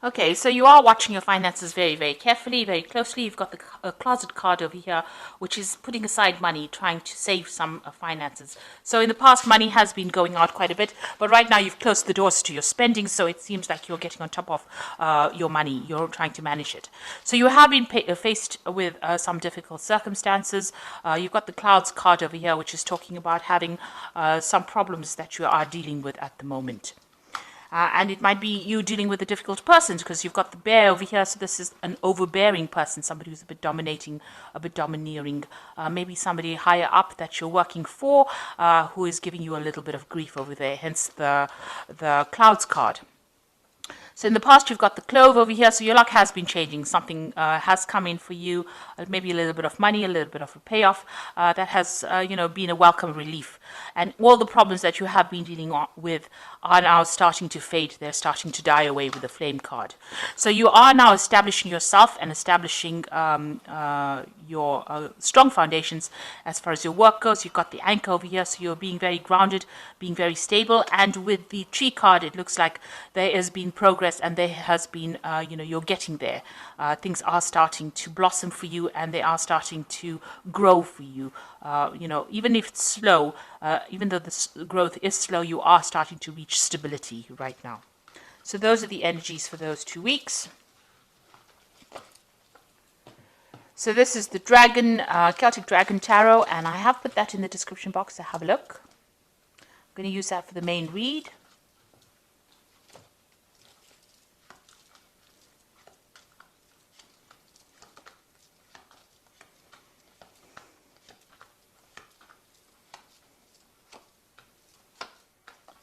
Okay, so you are watching your finances very, very carefully, very closely. You've got the closet card over here, which is putting aside money, trying to save some finances. So in the past, money has been going out quite a bit, but right now you've closed the doors to your spending, so it seems like you're getting on top of your money. You're trying to manage it. So you have been faced with some difficult circumstances. You've got the clouds card over here, which is talking about having some problems that you are dealing with at the moment. And it might be you dealing with a difficult person because you've got the bear over here. So this is an overbearing person, somebody who's a bit dominating, a bit domineering. Maybe somebody higher up that you're working for who is giving you a little bit of grief over there, hence the clouds card. So in the past, you've got the clove over here. So your luck has been changing. Something has come in for you, maybe a little bit of money, a little bit of a payoff that has, been a welcome relief. And all the problems that you have been dealing with are now starting to fade. They're starting to die away with the flame card. So you are now establishing yourself and establishing your strong foundations as far as your work goes. You've got the anchor over here, so you're being very grounded, being very stable. And with the tree card, it looks like there has been progress and there has been, you're getting there. Things are starting to blossom for you and they are starting to grow for you. Even if it's slow, even though the growth is slow, you are starting to reach stability right now. So those are the energies for those 2 weeks. So this is the Dragon, Celtic Dragon Tarot, and I have put that in the description box, so have a look. I'm going to use that for the main read.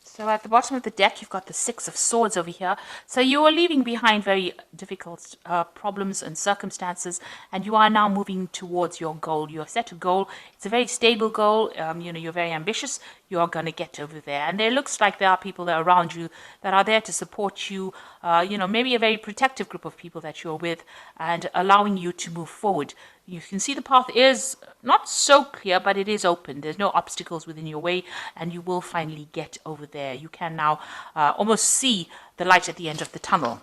So at the bottom of the deck, you've got the Six of Swords over here. So you are leaving behind very difficult problems and circumstances, and you are now moving towards your goal. You have set a goal. It's a very stable goal. You're very ambitious. You are going to get over there. And it looks like there are people that are around you that are there to support you, maybe a very protective group of people that you're with and allowing you to move forward. You can see the path is not so clear, but it is open. There's no obstacles within your way, and you will finally get over there. You can now almost see the light at the end of the tunnel.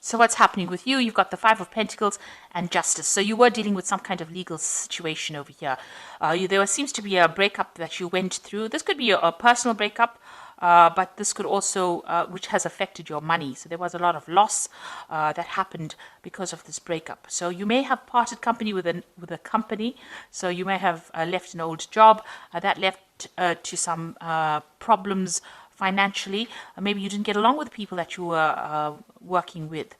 So what's happening with you? You've got the Five of Pentacles and Justice. So you were dealing with some kind of legal situation over here. There seems to be a breakup that you went through. This could be a personal breakup. But this could also, which has affected your money. So there was a lot of loss that happened because of this breakup. So you may have parted company with a company. So you may have left an old job that left to some problems financially. Maybe you didn't get along with the people that you were working with.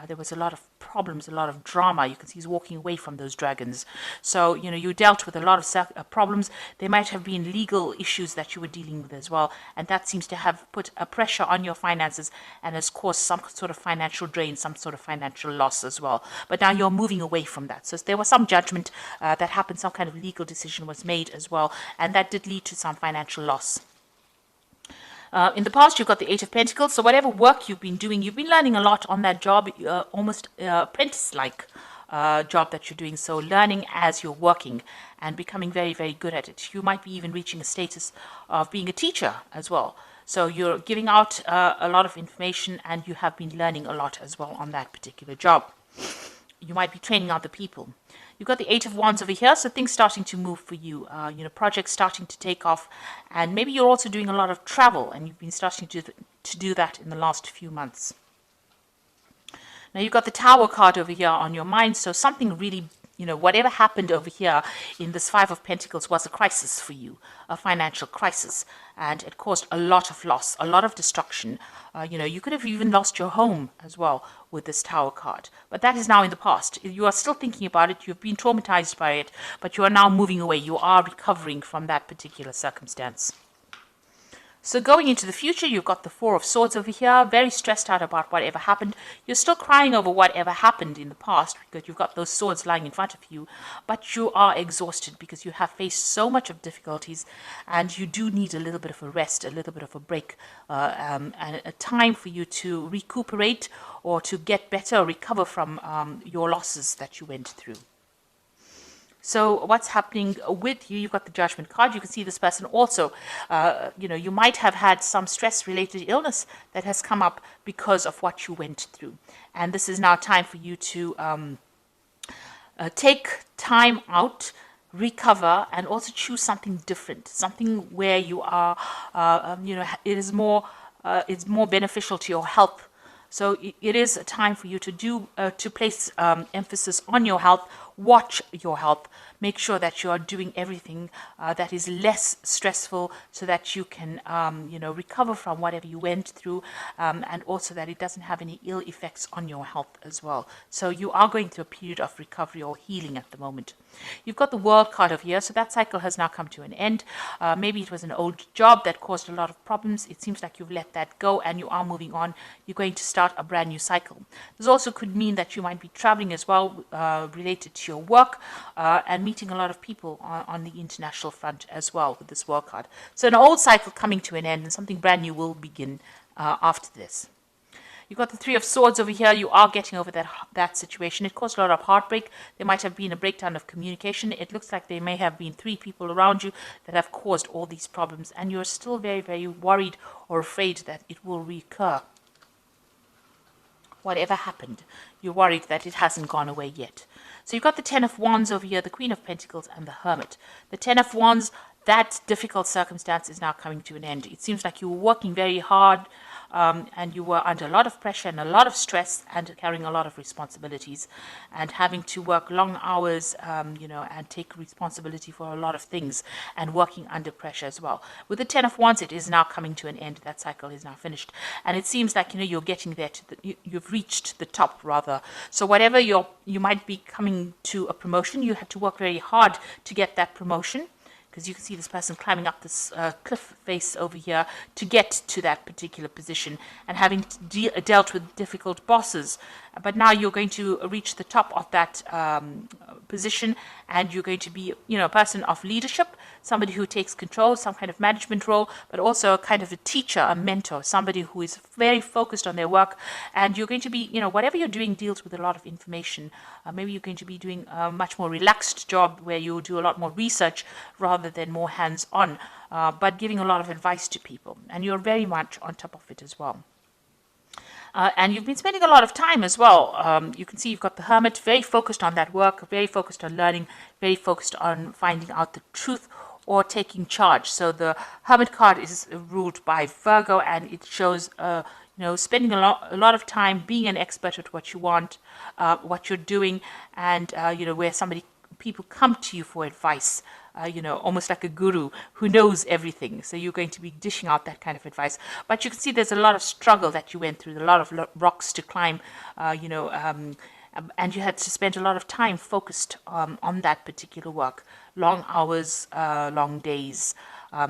There was a lot of problems, a lot of drama. You can see he's walking away from those dragons. So, you dealt with a lot of problems. There might have been legal issues that you were dealing with as well. And that seems to have put a pressure on your finances and has caused some sort of financial drain, some sort of financial loss as well. But now you're moving away from that. So there was some judgment that happened, some kind of legal decision was made as well. And that did lead to some financial loss. In the past, you've got the Eight of Pentacles. So whatever work you've been doing, you've been learning a lot on that job, almost apprentice-like job that you're doing. So learning as you're working and becoming very, very good at it. You might be even reaching a status of being a teacher as well. So you're giving out a lot of information and you have been learning a lot as well on that particular job. You might be training other people. You've got the Eight of Wands over here, so things starting to move for you. Projects starting to take off, and maybe you're also doing a lot of travel, and you've been starting to do that in the last few months. Now you've got the Tower card over here on your mind, so something really, whatever happened over here in this Five of Pentacles was a crisis for you, a financial crisis, and it caused a lot of loss, a lot of destruction. You could have even lost your home as well with this Tower card, but that is now in the past. You are still thinking about it, you've been traumatized by it, but you are now moving away, you are recovering from that particular circumstance. So going into the future, you've got the Four of Swords over here, very stressed out about whatever happened. You're still crying over whatever happened in the past because you've got those swords lying in front of you, but you are exhausted because you have faced so much of difficulties and you do need a little bit of a rest, a little bit of a break, and a time for you to recuperate or to get better or recover from your losses that you went through. So what's happening with you? You've got the Judgment card. You can see this person also, you might have had some stress-related illness that has come up because of what you went through. And this is now time for you to take time out, recover, and also choose something different, something where you are, it's more beneficial to your health. So it is a time for you to place emphasis on your health, watch your health, make sure that you are doing everything that is less stressful so that you can, recover from whatever you went through, and also that it doesn't have any ill effects on your health as well. So you are going through a period of recovery or healing at the moment. You've got the World card over here, so that cycle has now come to an end. Maybe it was an old job that caused a lot of problems. It seems like you've let that go and you are moving on. You're going to start a brand new cycle. This also could mean that you might be traveling as well, related to your work, and meeting a lot of people on the international front as well with this World card. So an old cycle coming to an end and something brand new will begin after this. You've got the Three of Swords over here. You are getting over that situation. It caused a lot of heartbreak. There might have been a breakdown of communication. It looks like there may have been 3 people around you that have caused all these problems, and you're still very, very worried or afraid that it will recur. Whatever happened, you're worried that it hasn't gone away yet. So you've got the Ten of Wands over here, the Queen of Pentacles, and the Hermit. The Ten of Wands, that difficult circumstance is now coming to an end. It seems like you were working very hard, and you were under a lot of pressure and a lot of stress and carrying a lot of responsibilities and having to work long hours, and take responsibility for a lot of things and working under pressure as well. With the Ten of Wands, it is now coming to an end. That cycle is now finished. And it seems like, you're getting there you've reached the top rather. So whatever you might be coming to a promotion, you had to work very hard to get that promotion, because you can see this person climbing up this cliff face over here to get to that particular position and having dealt with difficult bosses. But now you're going to reach the top of that position, and you're going to be, a person of leadership, somebody who takes control, some kind of management role, but also a kind of a teacher, a mentor, somebody who is very focused on their work. And you're going to be, whatever you're doing deals with a lot of information. Maybe you're going to be doing a much more relaxed job where you do a lot more research rather than more hands-on, but giving a lot of advice to people. And you're very much on top of it as well. And you've been spending a lot of time as well. You can see you've got the Hermit, very focused on that work, very focused on learning, very focused on finding out the truth or taking charge. So the Hermit card is ruled by Virgo, and it shows spending a lot of time being an expert at what you want, what you're doing, and where people come to you for advice. Almost like a guru who knows everything. So you're going to be dishing out that kind of advice. But you can see there's a lot of struggle that you went through, a lot of rocks to climb, and you had to spend a lot of time focused on that particular work. Long hours, long days.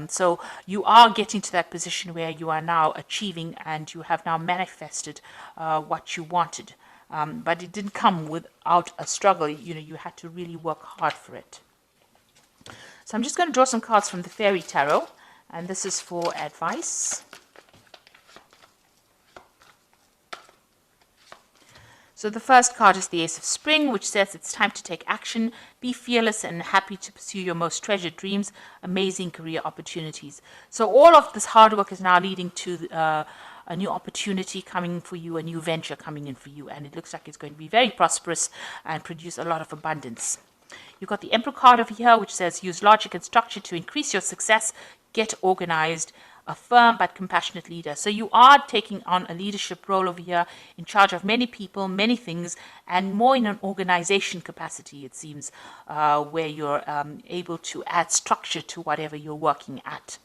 So you are getting to that position where you are now achieving and you have now manifested what you wanted. But it didn't come without a struggle. You had to really work hard for it. So I'm just going to draw some cards from the Fairy Tarot, and this is for advice. So the first card is the Ace of Spring, which says it's time to take action, be fearless and happy to pursue your most treasured dreams, amazing career opportunities. So all of this hard work is now leading to a new opportunity coming for you, a new venture coming in for you, and it looks like it's going to be very prosperous and produce a lot of abundance. You've got the Emperor card over here, which says use logic and structure to increase your success, get organized, a firm but compassionate leader. So you are taking on a leadership role over here, in charge of many people, many things, and more in an organization capacity, it seems, where you're able to add structure to whatever you're working at.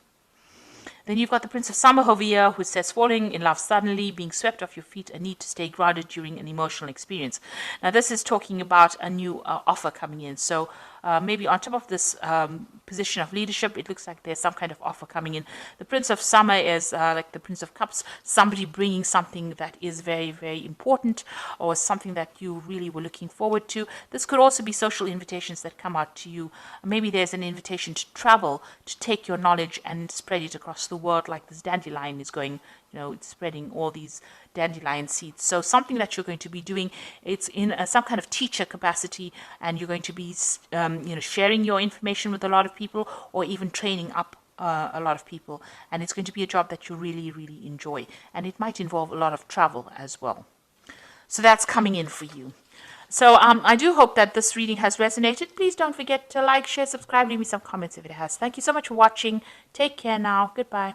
Then you've got the Prince of Summer over here, who says falling in love suddenly, being swept off your feet, a need to stay grounded during an emotional experience. Now this is talking about a new offer coming in. So maybe on top of this position of leadership, it looks like there's some kind of offer coming in. The Prince of Summer is like the Prince of Cups, somebody bringing something that is very, very important or something that you really were looking forward to. This could also be social invitations that come out to you. Maybe there's an invitation to travel, to take your knowledge and spread it across the world, like this dandelion is going, it's spreading all these dandelion seeds. So something that you're going to be doing, it's in some kind of teacher capacity, and you're going to be sharing your information with a lot of people, or even training up a lot of people. And it's going to be a job that you really, really enjoy. And it might involve a lot of travel as well. So that's coming in for you. So I do hope that this reading has resonated. Please don't forget to like, share, subscribe, leave me some comments if it has. Thank you so much for watching. Take care now. Goodbye.